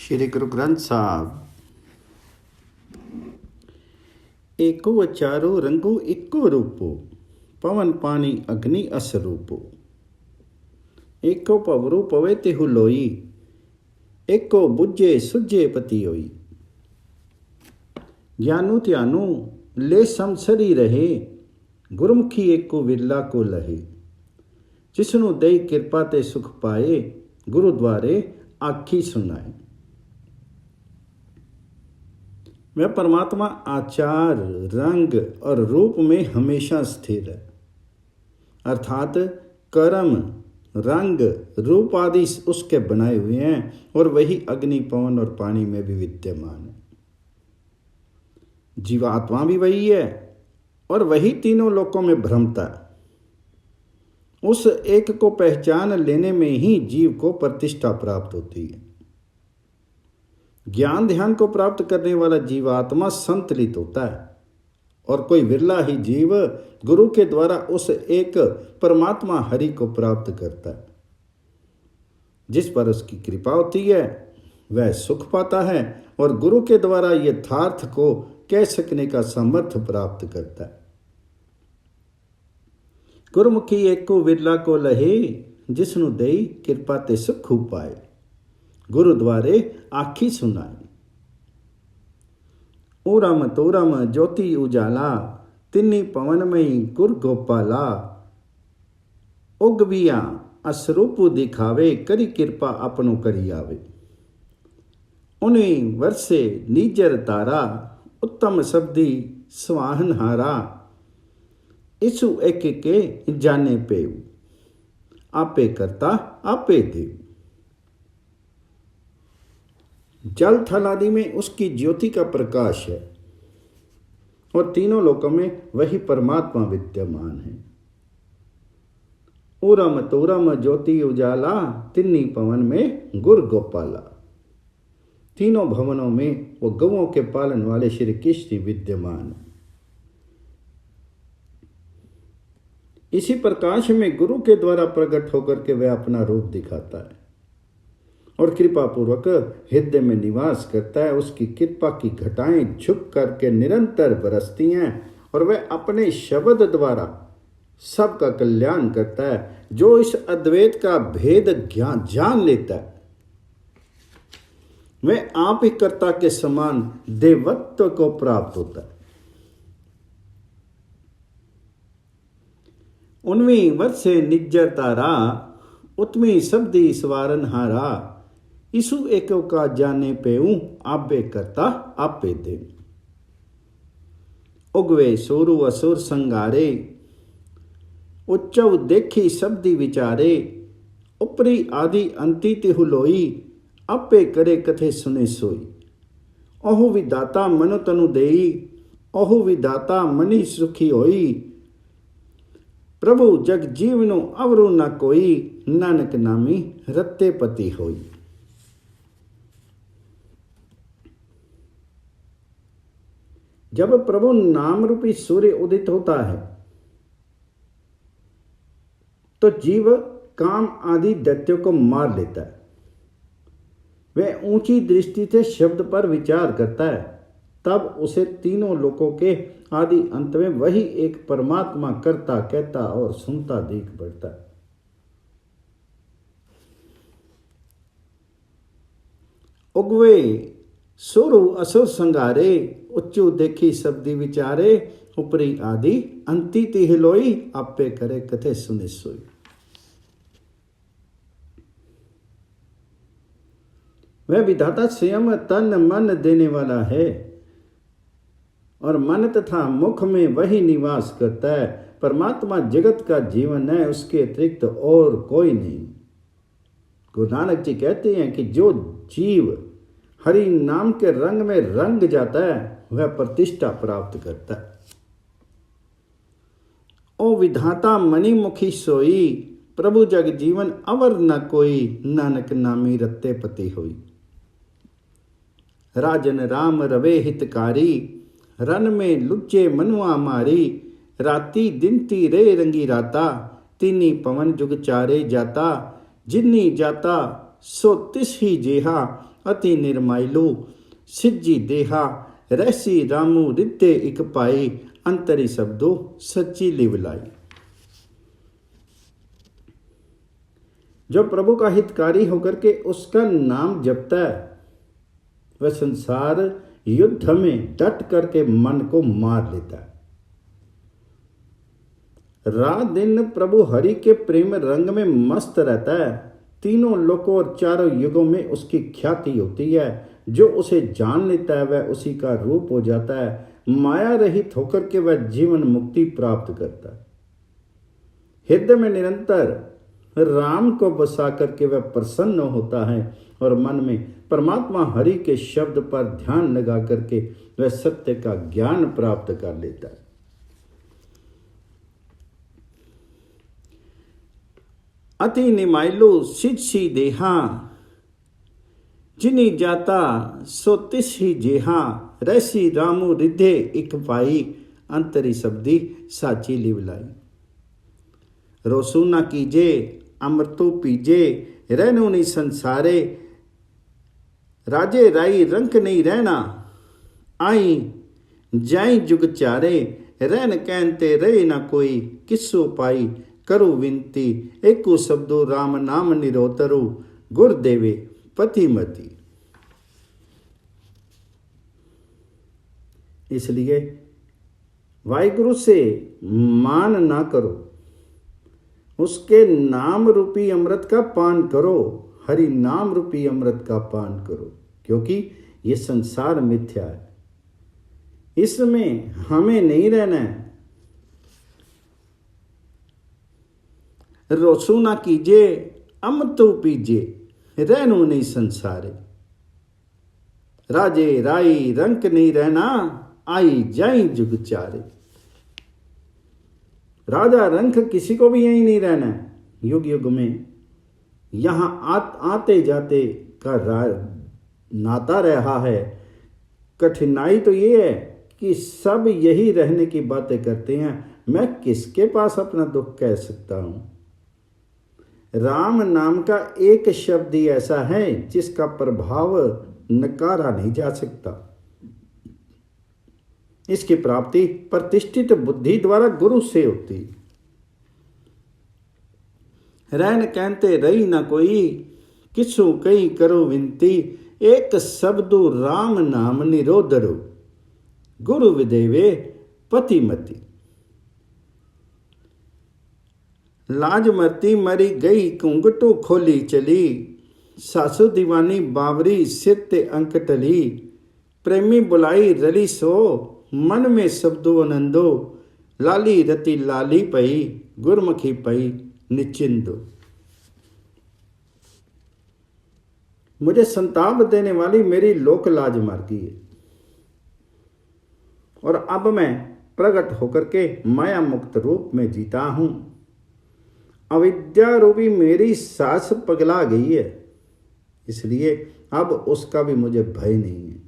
श्री गुरु ग्रंथ साहब। एको चारो रंगो इको रूपो, पवन पानी अग्नि अस रूपो। एको पवरु पवे तिहु लोई, एको बुझे सुझे पति होई। ज्ञानु त्यानु ले समसरी रहे, गुरमुखी एको विरला को लहे। जिसनु दई कृपा ते सुख पाए, गुरु द्वारे आखी सुनाए। वह परमात्मा आचार, रंग और रूप में हमेशा स्थिर है, अर्थात कर्म, रंग, रूप आदि उसके बनाए हुए हैं और वही अग्नि, पवन और पानी में भी विद्यमान है। जीवात्मा भी वही है और वही तीनों लोकों में भ्रमता है। उस एक को पहचान लेने में ही जीव को प्रतिष्ठा प्राप्त होती है। ज्ञान ध्यान को प्राप्त करने वाला जीवात्मा संतुलित होता है और कोई विरला ही जीव गुरु के द्वारा उस एक परमात्मा हरि को प्राप्त करता है। जिस पर उसकी कृपा होती है वह सुख पाता है और गुरु के द्वारा यथार्थ को कह सकने का सामर्थ्य प्राप्त करता है। गुरमुखी एको विरला को लहे, जिसनु देई कृपा ते सुख पाए। गुरु द्वारे आखी सुनाए। उरम तोरम ज्योति उजाला, तिन्नी पवन में गुर गोपाला। उगबिया असरूप दिखावे, करी कृपा अपनो करी आवे। उन्हें वर्षे नीजर तारा, उत्तम शब्दी सुहान हारा। इसु एक के जाने पेऊ, आपे करता आपे देव। जल थल आदि में उसकी ज्योति का प्रकाश है और तीनों लोकों में वही परमात्मा विद्यमान है। उरम तोरम ज्योति उजाला, तिन्नी पवन में गुर गोपाला। तीनों भवनों में वो गौओं के पालन वाले श्री कृष्ण विद्यमान है। इसी प्रकाश में गुरु के द्वारा प्रकट होकर के वह अपना रूप दिखाता है और कृपा पूर्वक हृदय में निवास करता है। उसकी कृपा की घटाएं झुक करके निरंतर बरसती हैं और वह अपने शब्द द्वारा सबका कल्याण करता है। जो इस अद्वैत का भेद ज्ञान जान लेता है वह आप ही कर्ता के समान देवत्व को प्राप्त होता है। उनमें वर्षे निज्जर तारा, उत्मी शब्दी सवारन हारा। इसु एको का जाने पेऊ, आबे करता आपे दे। उगवे सोरु असुर संगारे, उच्चव देखी शब्दी विचारे। उपरी आदि अंति तिहु लोई, आपे करे कथे सुने सोई। ओहु विदाता मनु तनु देई, ओहु विदाता मनी सुखी होई। प्रभु जग जीवनो अवरु न कोई, नानक नामी रत्ते पति होई। जब प्रभु नाम रूपी सूर्य उदित होता है तो जीव काम आदि दैत्यों को मार लेता है। वह ऊंची दृष्टि से शब्द पर विचार करता है, तब उसे तीनों लोकों के आदि अंत में वही एक परमात्मा करता, कहता और सुनता देख पड़ता है। उगवे सोरु असुर संगारे, उच्चु देखी शब्दी विचारे। उपरी आदि अंति तिह लोई, आपे करे कथे सुने सोई। वह विधाता स्वयं तन मन देने वाला है और मन तथा मुख में वही निवास करता है। परमात्मा जगत का जीवन है, उसके अतिरिक्त और कोई नहीं। गुरु नानक जी कहते हैं कि जो जीव हरि नाम के रंग में रंग जाता है वह प्रतिष्ठा प्राप्त करता है। ओ विधाता मणिमुखी सोई, प्रभु जग जीवन अवर न कोई। नानक नामी रत्ते पति होई। राजन राम रवे हितकारी, रन में लुच्चे मनुआ मारी। राती दिनती रे रंगी राता, तीनी पवन जुग चारे जाता। जिन्नी जाता सो तिस ही जेहा, अति निर्माइलू सिज्जी देहा रहसी रामू रिते इक पाई अंतरी शब्दों सच्ची लिवलाई। जो प्रभु का हितकारी होकर के उसका नाम जपता है वह संसार युद्ध में डट करके मन को मार लेता है। रात दिन प्रभु हरि के प्रेम रंग में मस्त रहता है। तीनों लोकों और चारों युगों में उसकी ख्याति होती है। जो उसे जान लेता है वह उसी का रूप हो जाता है। माया रहित होकर के वह जीवन मुक्ति प्राप्त करता है। हृदय में निरंतर राम को बसा करके वह प्रसन्न होता है और मन में परमात्मा हरि के शब्द पर ध्यान लगा करके वह सत्य का ज्ञान प्राप्त कर लेता है। अति निमाइलो सिद्धि देहा जिनी जाता सो तिसही जेहा रहसी रामू रिधे इक पाई अंतरी शब्दी साची लिवलाई। रोसू ना कीजे अमृतो पीजे रहनो नहीं संसारे राजे राई रंक नहीं रहना आई जाई जुग चारे रहन कहते रहे ना कोई किस्सो पाई करो विनती एको शब्दों राम नाम निरोतरो गुरुदेवे पतिमति। इसलिए वाहिगुरु से मान ना करो, उसके नाम रूपी अमृत का पान करो, हरि नाम रूपी अमृत का पान करो, क्योंकि ये संसार मिथ्या है, इसमें हमें नहीं रहना है। रोसू ना कीजिए अमृतो पीजिए रहनो नहीं संसारे राजे राई रंक नहीं रहना आई जाई जुग चारे। राजा रंक किसी को भी यही नहीं रहना है। युग युग में यहाँ आते जाते का नाता रहा है। कठिनाई तो ये है कि सब यही रहने की बातें करते हैं, मैं किसके पास अपना दुख कह सकता हूं। राम नाम का एक शब्द ही ऐसा है जिसका प्रभाव नकारा नहीं जा सकता। इसकी प्राप्ति प्रतिष्ठित बुद्धि द्वारा गुरु से होती। रहन कहते रही ना कोई किसु कई करो विनती एक शब्दो राम नाम निरोधरो गुरु विदेवे पतिमति। लाज मरती मरी गई कुंगटू खोली चली सासु दीवानी बावरी सिर ते अंक टली प्रेमी बुलाई रली सो मन में शब्दो आनंदो लाली रति लाली पई गुरमुखी पई निचिंदो। मुझे संताप देने वाली मेरी लोक लाज मर गई है और अब मैं प्रकट होकर के माया मुक्त रूप में जीता हूं। अविद्या रूपी मेरी सास पगला गई है, इसलिए अब उसका भी मुझे भय नहीं है।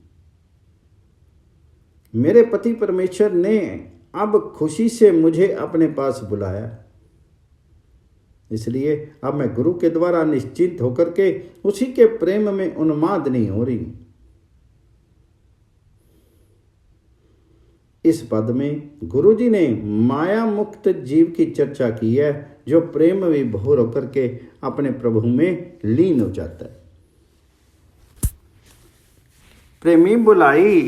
मेरे पति परमेश्वर ने अब खुशी से मुझे अपने पास बुलाया, इसलिए अब मैं गुरु के द्वारा निश्चिंत होकर के उसी के प्रेम में उन्माद नहीं हो रही। इस पद में गुरु जी ने माया मुक्त जीव की चर्चा की है, जो प्रेम विभोर होकर के अपने प्रभु में लीन हो जाता है। प्रेमी बुलाई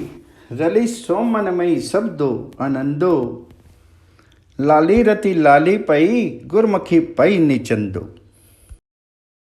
रली सो मनमयी शब्दो आनंदो लाली रति लाली पई गुरमुखी पई निचंदो।